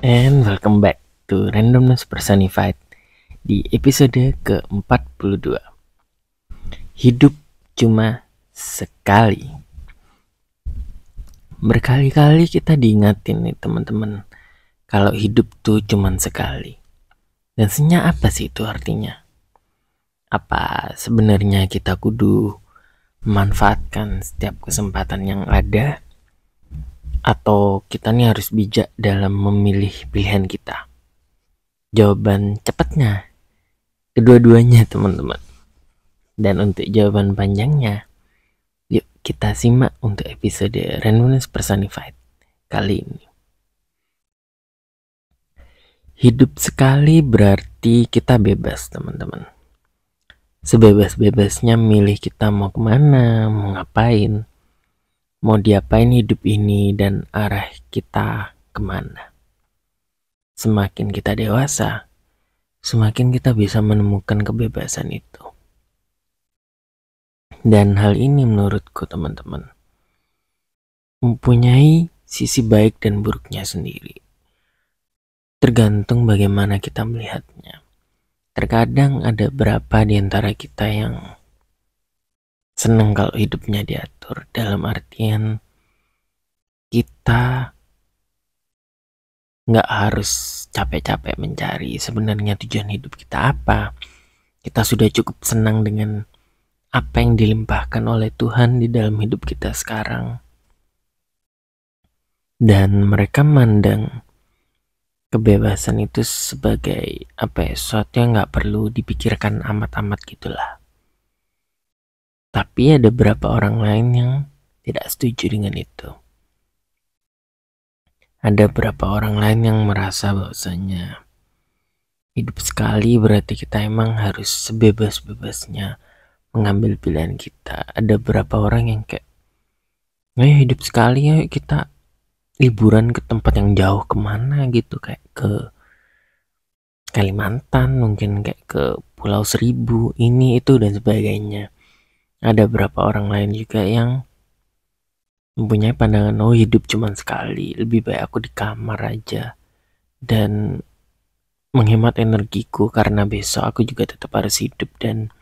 And welcome back to Randomness Personified di episode ke-42. Hidup cuma sekali. Berkali-kali kita diingatin nih teman-teman, kalau hidup tuh cuma sekali. Dan sebenarnya apa sih itu artinya? Apa sebenarnya kita kudu memanfaatkan setiap kesempatan yang ada? Atau kita nih harus bijak dalam memilih pilihan kita? Jawaban cepatnya kedua-duanya teman-teman. Dan untuk jawaban panjangnya, yuk kita simak untuk episode Randomness Personified kali ini. Hidup sekali berarti kita bebas teman-teman. Sebebas-bebasnya milih kita mau kemana, mau ngapain, mau diapain hidup ini, dan arah kita kemana. Semakin kita dewasa, semakin kita bisa menemukan kebebasan itu. Dan hal ini menurutku teman-teman mempunyai sisi baik dan buruknya sendiri. Tergantung bagaimana kita melihatnya. Terkadang ada berapa di antara kita yang senang kalau hidupnya diatur. Dalam artian kita nggak harus capek-capek mencari sebenarnya tujuan hidup kita apa. Kita sudah cukup senang dengan apa yang dilimpahkan oleh Tuhan di dalam hidup kita sekarang. Dan mereka mandang kebebasan itu sebagai sesuatu yang nggak perlu dipikirkan amat-amat gitulah. Tapi ada beberapa orang lain yang tidak setuju dengan itu. Ada beberapa orang lain yang merasa bahwasanya hidup sekali berarti kita emang harus sebebas-bebasnya mengambil pilihan kita. Ada beberapa orang yang kayak, hidup sekali ya kita liburan ke tempat yang jauh kemana gitu, kayak ke Kalimantan, mungkin kayak ke Pulau Seribu, ini itu dan sebagainya. Ada beberapa orang lain juga yang mempunyai pandangan, hidup cuma sekali, lebih baik aku di kamar aja dan menghemat energiku karena besok aku juga tetap harus hidup dan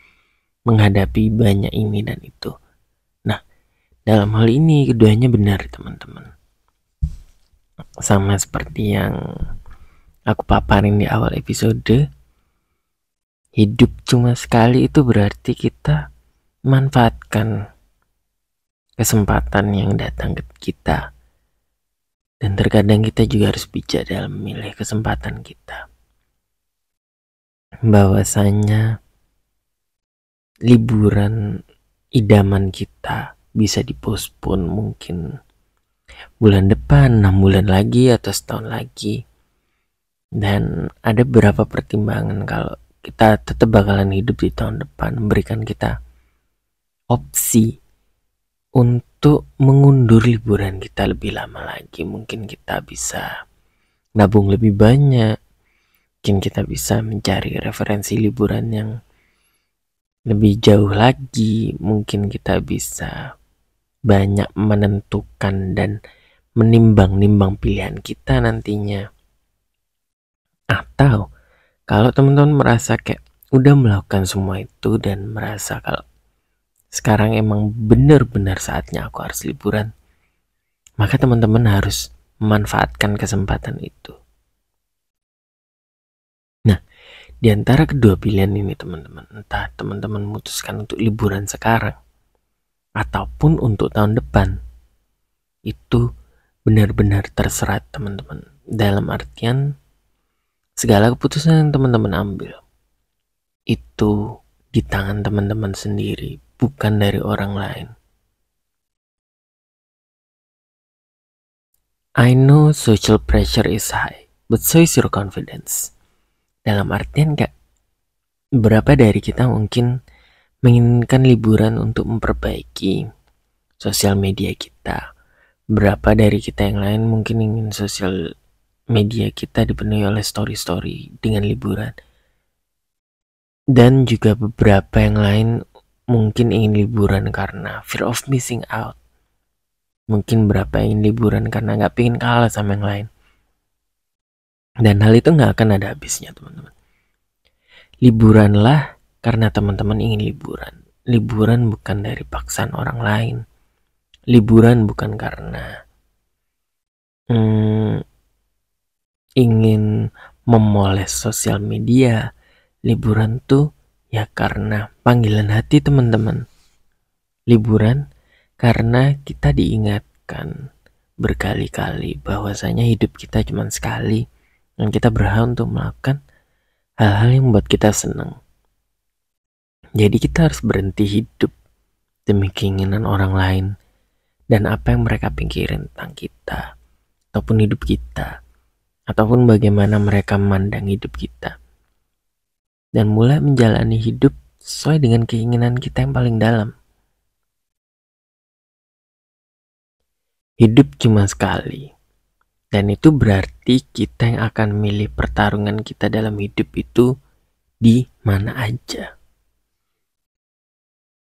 menghadapi banyak ini dan itu. Nah, dalam hal ini keduanya benar teman-teman. Sama seperti yang aku paparin di awal episode, hidup cuma sekali itu berarti kita manfaatkan kesempatan yang datang ke kita. Dan terkadang kita juga harus bijak dalam memilih kesempatan kita. Bahwasanya liburan idaman kita bisa dipospon mungkin bulan depan, 6 bulan lagi atau setahun lagi. Dan ada beberapa pertimbangan kalau kita tetap bakalan hidup di tahun depan, memberikan kita opsi untuk mengundur liburan kita lebih lama lagi. Mungkin kita bisa nabung lebih banyak, mungkin kita bisa mencari referensi liburan yang lebih jauh lagi, mungkin kita bisa banyak menentukan dan menimbang-nimbang pilihan kita nantinya. Atau kalau teman-teman merasa kayak udah melakukan semua itu dan merasa kalau sekarang emang benar-benar saatnya aku harus liburan, maka teman-teman harus memanfaatkan kesempatan itu. Nah, di antara kedua pilihan ini teman-teman, entah teman-teman memutuskan untuk liburan sekarang ataupun untuk tahun depan, itu benar-benar terserah teman-teman. Dalam artian segala keputusan yang teman-teman ambil itu di tangan teman-teman sendiri, bukan dari orang lain. I know social pressure is high, but so is your confidence. Dalam artian kayak berapa dari kita mungkin menginginkan liburan untuk memperbaiki sosial media kita. Berapa dari kita yang lain mungkin ingin sosial media kita dipenuhi oleh story-story dengan liburan. Dan juga beberapa yang lain mungkin ingin liburan karena fear of missing out. Mungkin berapa ingin liburan karena gak pengen kalah sama yang lain. Dan hal itu nggak akan ada habisnya, teman-teman. Liburanlah karena teman-teman ingin liburan. Liburan bukan dari paksaan orang lain. Liburan bukan karena ingin memoles sosial media. Liburan tuh ya karena panggilan hati, teman-teman. Liburan karena kita diingatkan berkali-kali bahwasanya hidup kita cuma sekali dan kita berhak untuk melakukan hal-hal yang membuat kita senang. Jadi kita harus berhenti hidup demi keinginan orang lain dan apa yang mereka pikirin tentang kita ataupun hidup kita ataupun bagaimana mereka memandang hidup kita, dan mulai menjalani hidup sesuai dengan keinginan kita yang paling dalam. Hidup cuma sekali, dan itu berarti kita yang akan milih pertarungan kita dalam hidup itu di mana aja.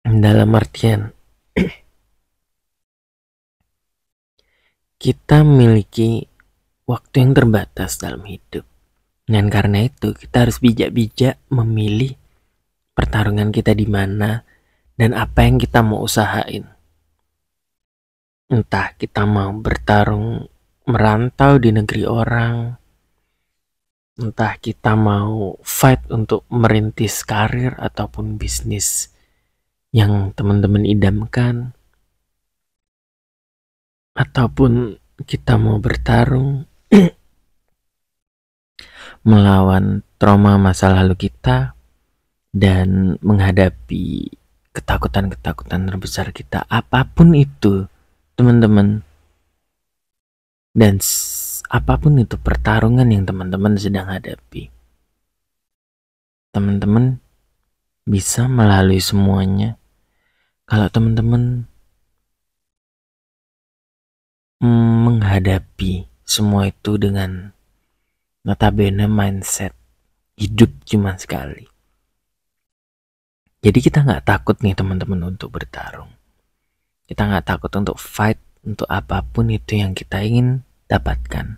Dalam artian kita memiliki waktu yang terbatas dalam hidup, dan karena itu kita harus bijak-bijak memilih pertarungan kita di mana dan apa yang kita mau usahain. Entah kita mau bertarung merantau di negeri orang, entah kita mau fight untuk merintis karir ataupun bisnis yang teman-teman idamkan, ataupun kita mau bertarung melawan trauma masa lalu kita dan menghadapi ketakutan-ketakutan terbesar kita, apapun itu, teman-teman. Dan apapun itu pertarungan yang teman-teman sedang hadapi, teman-teman bisa melalui semuanya kalau teman-teman menghadapi semua itu dengan notabene mindset hidup cuma sekali. Jadi kita gak takut nih teman-teman untuk bertarung. Kita gak takut untuk fight untuk apapun itu yang kita ingin dapatkan.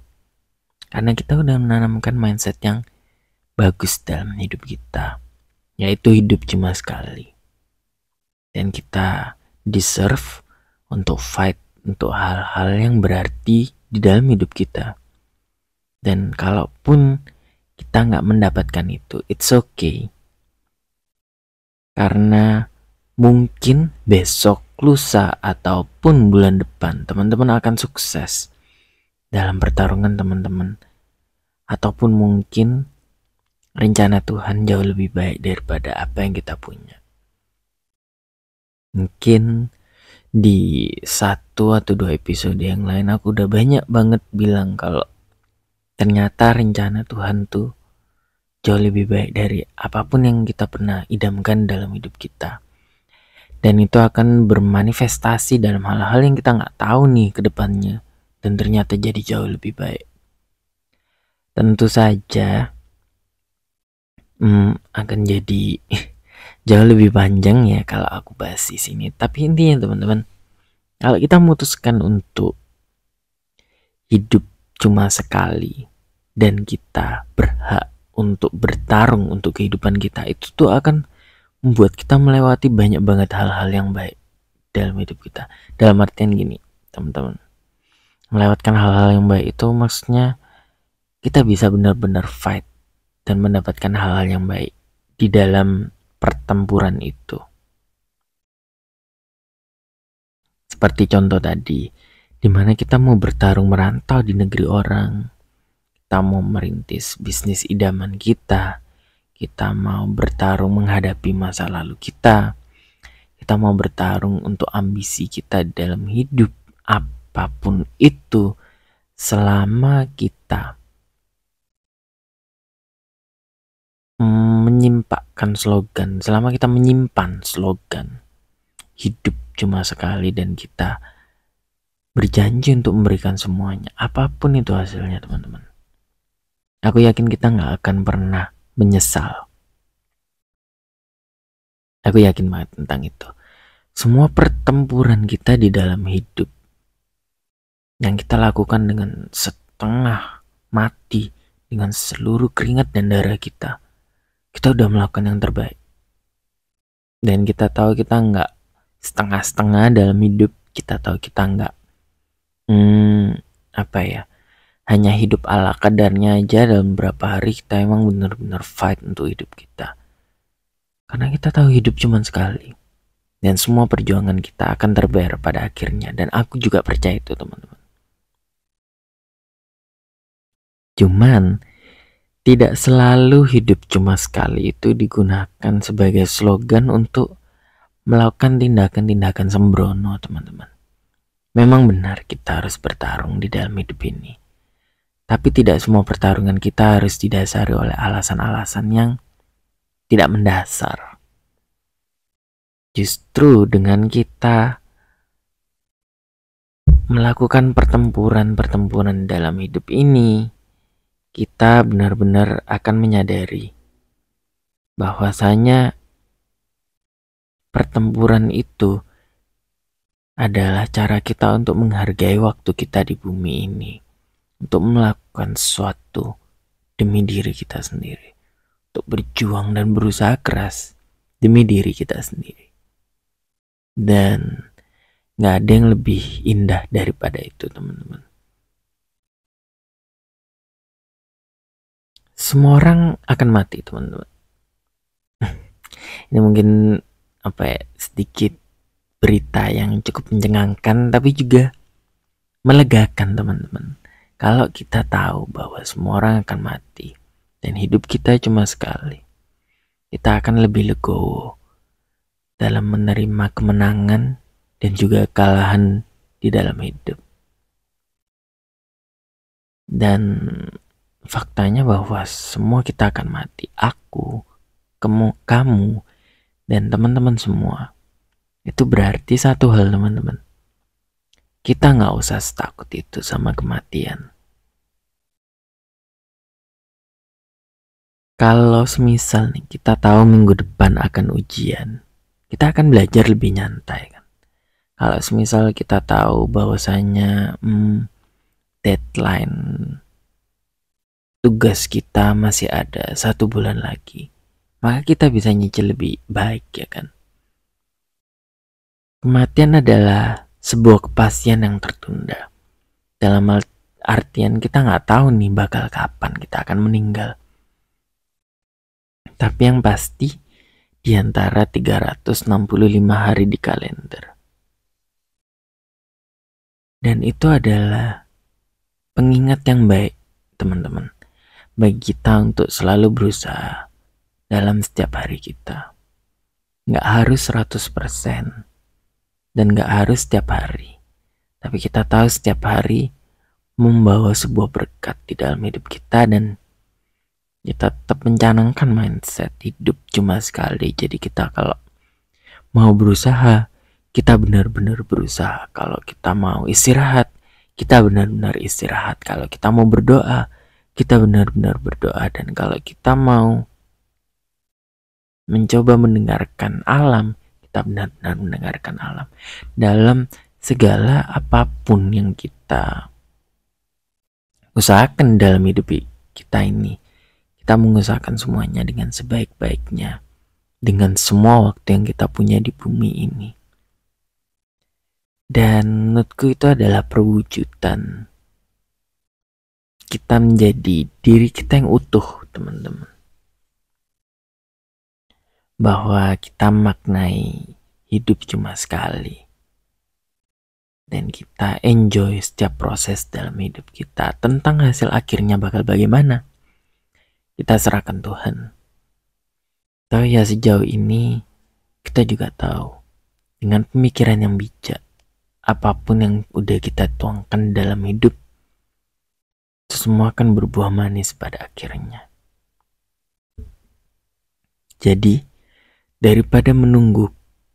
Karena kita udah menanamkan mindset yang bagus dalam hidup kita, yaitu hidup cuma sekali. Dan kita deserve untuk fight untuk hal-hal yang berarti di dalam hidup kita. Dan kalaupun kita gak mendapatkan itu, it's okay. Karena mungkin besok, lusa, ataupun bulan depan teman-teman akan sukses dalam pertarungan teman-teman. Ataupun mungkin rencana Tuhan jauh lebih baik daripada apa yang kita punya. Mungkin di 1 atau 2 episode yang lain aku udah banyak banget bilang kalau ternyata rencana Tuhan tuh jauh lebih baik dari apapun yang kita pernah idamkan dalam hidup kita. Dan itu akan bermanifestasi dalam hal-hal yang kita gak tahu nih ke depannya, dan ternyata jadi jauh lebih baik. Tentu saja akan jadi jauh lebih panjang ya kalau aku bahas di sini. Tapi intinya teman-teman, kalau kita memutuskan untuk hidup cuma sekali dan kita berhak untuk bertarung untuk kehidupan kita, itu tuh akan membuat kita melewati banyak banget hal-hal yang baik dalam hidup kita. Dalam artian gini teman-teman, melewatkan hal-hal yang baik itu maksudnya kita bisa benar-benar fight dan mendapatkan hal-hal yang baik di dalam pertempuran itu. Seperti contoh tadi, dimana kita mau bertarung merantau di negeri orang, kita mau merintis bisnis idaman kita mau bertarung menghadapi masa lalu kita mau bertarung untuk ambisi kita dalam hidup, apapun itu, selama kita selama kita menyimpan slogan hidup cuma sekali dan kita berjanji untuk memberikan semuanya, apapun itu hasilnya teman-teman, aku yakin kita gak akan pernah menyesal. Aku yakin banget tentang itu. Semua pertempuran kita di dalam hidup yang kita lakukan dengan setengah mati dengan seluruh keringat dan darah kita udah melakukan yang terbaik. Dan kita tahu kita nggak setengah-setengah dalam hidup. Kita tahu kita nggak hanya hidup ala kadarnya aja. Dalam beberapa hari kita emang benar-benar fight untuk hidup kita, karena kita tahu hidup cuma sekali dan semua perjuangan kita akan terbayar pada akhirnya. Dan aku juga percaya itu, teman-teman. Cuman tidak selalu hidup cuma sekali itu digunakan sebagai slogan untuk melakukan tindakan-tindakan sembrono, teman-teman. Memang benar kita harus bertarung di dalam hidup ini, tapi tidak semua pertarungan kita harus didasari oleh alasan-alasan yang tidak mendasar. Justru dengan kita melakukan pertempuran-pertempuran dalam hidup ini, kita benar-benar akan menyadari bahwasanya pertempuran itu adalah cara kita untuk menghargai waktu kita di bumi ini, untuk melakukan sesuatu demi diri kita sendiri, untuk berjuang dan berusaha keras demi diri kita sendiri. Dan gak ada yang lebih indah daripada itu, teman-teman. Semua orang akan mati, teman-teman. Ini mungkin sedikit berita yang cukup mencengangkan, tapi juga melegakan, teman-teman. Kalau kita tahu bahwa semua orang akan mati dan hidup kita cuma sekali, kita akan lebih legowo dalam menerima kemenangan dan juga kekalahan di dalam hidup. Dan faktanya bahwa semua kita akan mati. Aku, kamu, dan teman-teman semua. Itu berarti satu hal, teman-teman. Kita gak usah takut itu sama kematian. Kalau semisal nih kita tahu minggu depan akan ujian, kita akan belajar lebih nyantai kan. Kalau semisal kita tahu bahwasanya deadline tugas kita masih ada 1 bulan lagi, maka kita bisa nyicil lebih baik, ya kan. Kematian adalah sebuah kepastian yang tertunda. Dalam artian kita nggak tahu nih bakal kapan kita akan meninggal. Tapi yang pasti di antara 365 hari di kalender. Dan itu adalah pengingat yang baik, teman-teman, bagi kita untuk selalu berusaha dalam setiap hari kita. Nggak harus 100% dan nggak harus setiap hari. Tapi kita tahu setiap hari membawa sebuah berkat di dalam hidup kita, dan kita tetap mencanangkan mindset hidup cuma sekali. Jadi kita kalau mau berusaha, kita benar-benar berusaha. Kalau kita mau istirahat, kita benar-benar istirahat. Kalau kita mau berdoa, kita benar-benar berdoa. Dan kalau kita mau mencoba mendengarkan alam, kita benar-benar mendengarkan alam. Dalam segala apapun yang kita usahakan dalam hidup kita ini, kita mengusahakan semuanya dengan sebaik-baiknya, dengan semua waktu yang kita punya di bumi ini. Dan menurutku itu adalah perwujudan kita menjadi diri kita yang utuh, teman-teman. Bahwa kita maknai hidup cuma sekali. Dan kita enjoy setiap proses dalam hidup kita. Tentang hasil akhirnya bakal bagaimana, kita serahkan Tuhan. Tapi ya sejauh ini kita juga tahu, dengan pemikiran yang bijak, apapun yang udah kita tuangkan dalam hidup, itu semua akan berbuah manis pada akhirnya. Jadi daripada menunggu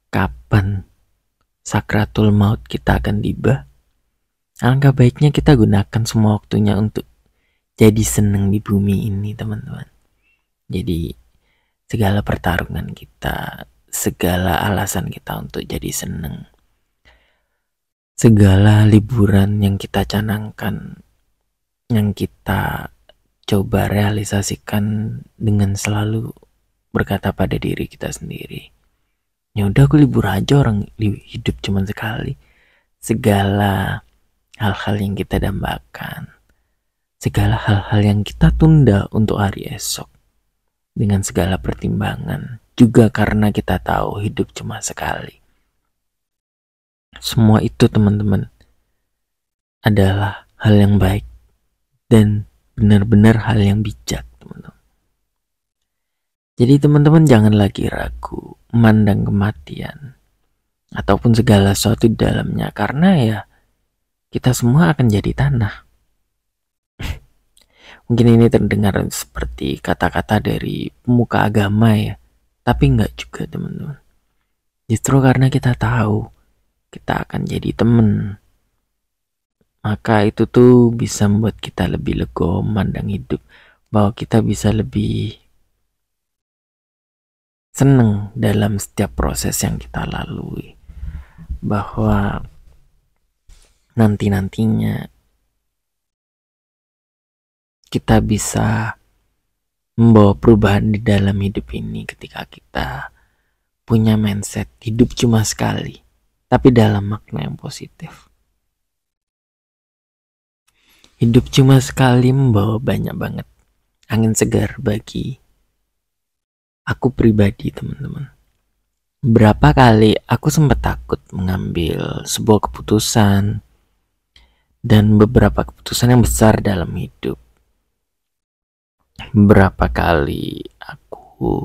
kapan sakratul maut kita akan tiba, alangkah baiknya kita gunakan semua waktunya untuk jadi seneng di bumi ini, teman-teman. Jadi segala pertarungan kita, segala alasan kita untuk jadi seneng, segala liburan yang kita canangkan, yang kita coba realisasikan dengan selalu berkata pada diri kita sendiri, ya udah aku libur aja, orang hidup cuma sekali. Segala hal-hal yang kita dambakan, segala hal-hal yang kita tunda untuk hari esok, dengan segala pertimbangan, juga karena kita tahu hidup cuma sekali. Semua itu teman-teman adalah hal yang baik dan benar-benar hal yang bijak, teman-teman. Jadi teman-teman jangan lagi ragu memandang kematian ataupun segala sesuatu di dalamnya, karena ya kita semua akan jadi tanah. Mungkin ini terdengar seperti kata-kata dari pemuka agama ya, tapi enggak juga teman-teman. Justru karena kita tahu kita akan jadi teman, maka itu tuh bisa membuat kita lebih legowo memandang hidup, bahwa kita bisa lebih senang dalam setiap proses yang kita lalui, bahwa nanti-nantinya kita bisa membawa perubahan di dalam hidup ini ketika kita punya mindset hidup cuma sekali, tapi dalam makna yang positif. Hidup cuma sekali membawa banyak banget angin segar bagi aku pribadi, teman-teman. Berapa kali aku sempat takut mengambil sebuah keputusan dan beberapa keputusan yang besar dalam hidup. Berapa kali aku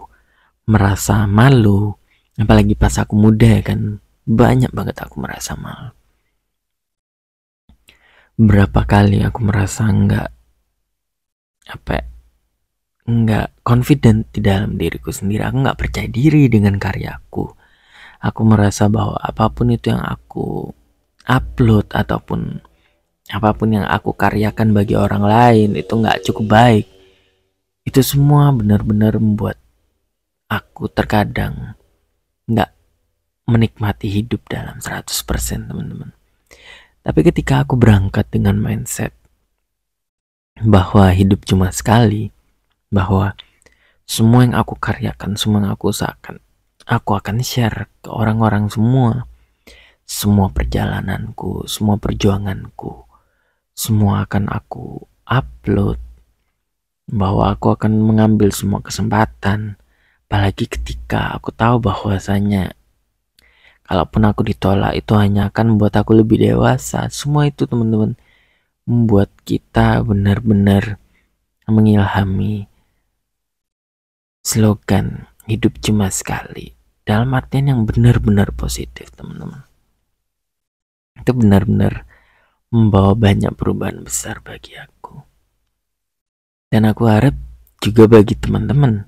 merasa malu, apalagi pas aku muda kan, banyak banget aku merasa malu. Berapa kali aku merasa nggak confident di dalam diriku sendiri. Aku nggak percaya diri dengan karyaku. Aku merasa bahwa apapun itu yang aku upload ataupun apapun yang aku karyakan bagi orang lain itu nggak cukup baik. Itu semua benar-benar membuat aku terkadang nggak menikmati hidup dalam 100%, teman-teman. Tapi ketika aku berangkat dengan mindset bahwa hidup cuma sekali, bahwa semua yang aku karyakan, semua yang aku usahakan, aku akan share ke orang-orang semua perjalananku, semua perjuanganku, semua akan aku upload, bahwa aku akan mengambil semua kesempatan, apalagi ketika aku tahu bahwasanya kalaupun aku ditolak itu hanya akan membuat aku lebih dewasa. Semua itu teman-teman membuat kita benar-benar mengilhami slogan hidup cuma sekali, dalam artian yang benar-benar positif, teman-teman. Itu benar-benar membawa banyak perubahan besar bagi aku. Dan aku harap juga bagi teman-teman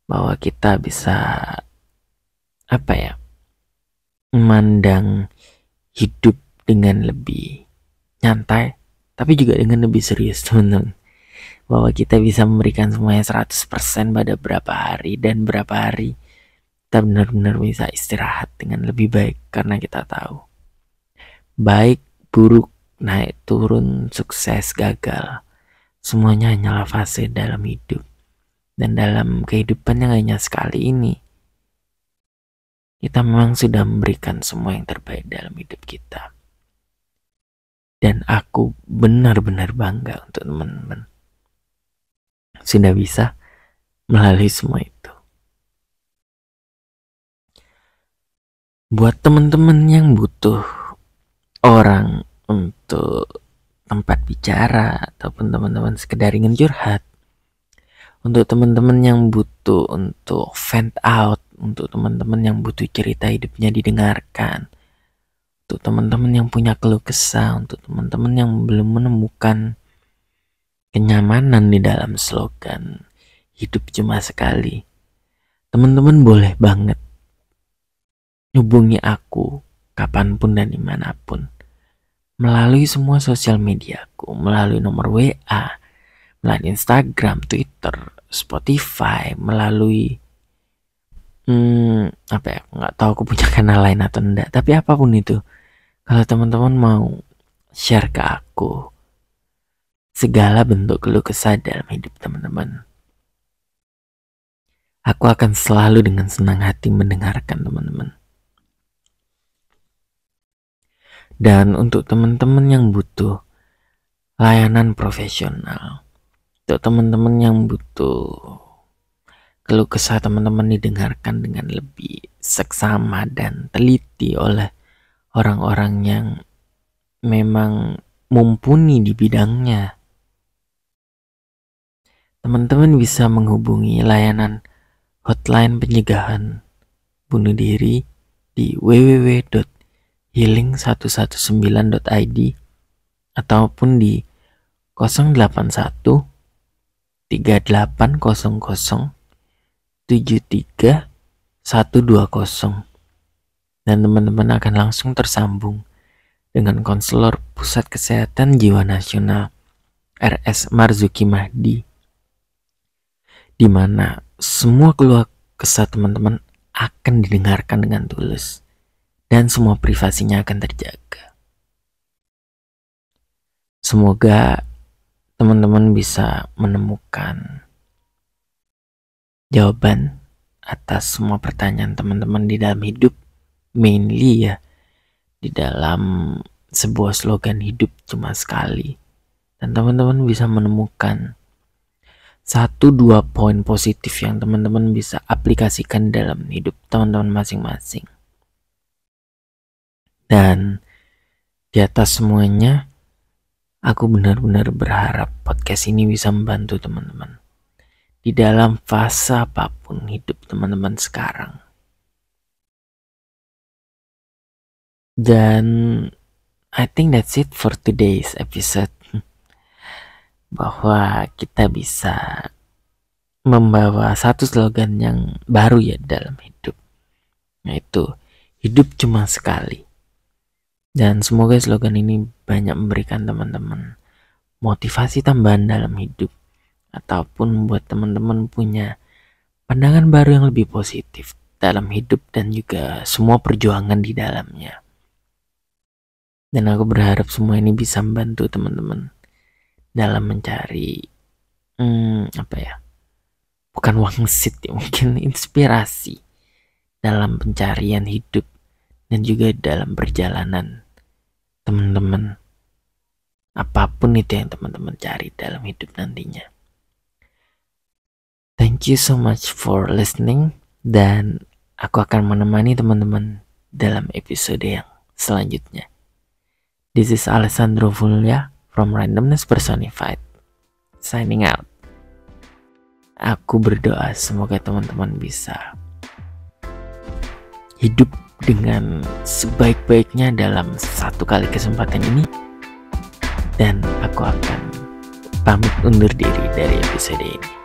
bahwa kita bisa memandang hidup dengan lebih nyantai, tapi juga dengan lebih serius, teman-teman. Bahwa kita bisa memberikan semuanya 100% pada berapa hari, dan berapa hari kita benar-benar bisa istirahat dengan lebih baik, karena kita tahu baik, buruk, naik, turun, sukses, gagal, semuanya hanyalah fase dalam hidup. Dan dalam kehidupan yang hanya sekali ini, kita memang sudah memberikan semua yang terbaik dalam hidup kita. Dan aku benar-benar bangga untuk teman-teman sudah bisa melalui semua itu. Buat teman-teman yang butuh orang untuk tempat bicara, ataupun teman-teman sekedar ingin curhat, untuk teman-teman yang butuh untuk vent out, untuk teman-teman yang butuh cerita hidupnya didengarkan, untuk teman-teman yang punya keluh kesah, untuk teman-teman yang belum menemukan kenyamanan di dalam slogan hidup cuma sekali, teman-teman boleh banget hubungi aku kapanpun dan dimanapun, melalui semua sosial mediaku, melalui nomor WA, melalui Instagram, Twitter, Spotify, melalui nggak tahu aku punya kanal lain atau enggak, tapi apapun itu, kalau teman-teman mau share ke aku, segala bentuk keluh kesah dalam hidup teman-teman. Aku akan selalu dengan senang hati mendengarkan teman-teman. Dan untuk teman-teman yang butuh layanan profesional, untuk teman-teman yang butuh keluh kesah teman-teman didengarkan dengan lebih seksama dan teliti oleh orang-orang yang memang mumpuni di bidangnya, teman-teman bisa menghubungi layanan hotline pencegahan bunuh diri di www.healing119.id ataupun di 081 3800 73120, dan teman-teman akan langsung tersambung dengan konselor Pusat Kesehatan Jiwa Nasional RS Marzuki Mahdi, di mana semua keluh kesah teman-teman akan didengarkan dengan tulus dan semua privasinya akan terjaga. Semoga teman-teman bisa menemukan jawaban atas semua pertanyaan teman-teman di dalam hidup, mainly ya di dalam sebuah slogan hidup cuma sekali, dan teman-teman bisa menemukan 1-2 poin positif yang teman-teman bisa aplikasikan dalam hidup teman-teman masing-masing. Dan di atas semuanya, aku benar-benar berharap podcast ini bisa membantu teman-teman di dalam fase apapun hidup teman-teman sekarang. Dan I think that's it for today's episode. Bahwa kita bisa membawa satu slogan yang baru ya dalam hidup, yaitu hidup cuma sekali. Dan semoga slogan ini banyak memberikan teman-teman motivasi tambahan dalam hidup, ataupun membuat teman-teman punya pandangan baru yang lebih positif dalam hidup dan juga semua perjuangan di dalamnya. Dan aku berharap semua ini bisa membantu teman-teman dalam mencari bukan wangsit ya, mungkin inspirasi dalam pencarian hidup dan juga dalam perjalanan teman-teman, apapun itu yang teman-teman cari dalam hidup nantinya. Thank you so much for listening, dan aku akan menemani teman-teman dalam episode yang selanjutnya. This is Alessandro Fulya from Randomness Personified, signing out. Aku berdoa semoga teman-teman bisa hidup dengan sebaik-baiknya dalam satu kali kesempatan ini, dan aku akan pamit undur diri dari episode ini.